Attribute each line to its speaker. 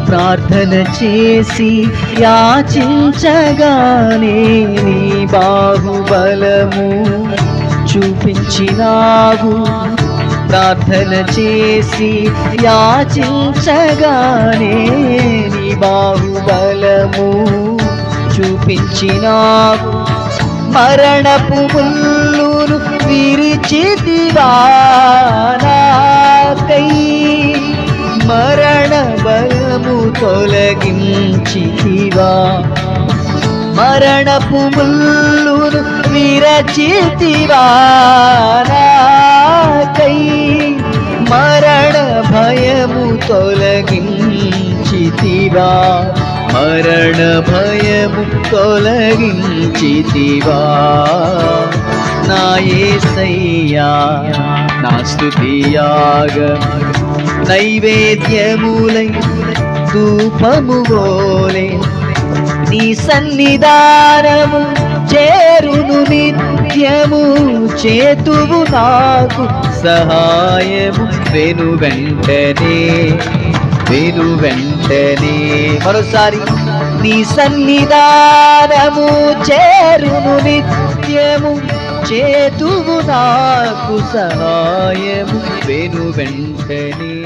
Speaker 1: ప్రార్థన చేసి యాచించగానే నీ బాహుబలము చూపించినావు. ప్రార్థన చేసి యాచించగానే నీ బాహుబలము చూపించినావు. మరణపు ముల్లును విరిచితివా నాకై, మరణ భయము తొలగించితివా. మరణపు ముల్లును విరచితివా నాకై, మరణ భయము తొలగించితివా. మరణ భయము తొలగించితివా. నా యేసయ్యా నా స్తుతియాగము నైవేద్యములై ధూపముగోలే నీ సన్నిధానము చేరును నిత్యము. చేతువు నాకు సహాయము వెను వెంటనే వెను వెంటనే. మరోసారి నీ సన్నిధానము చేరును నిత్యము. చేతువు నాకు సహాయము వెను వెంటనే.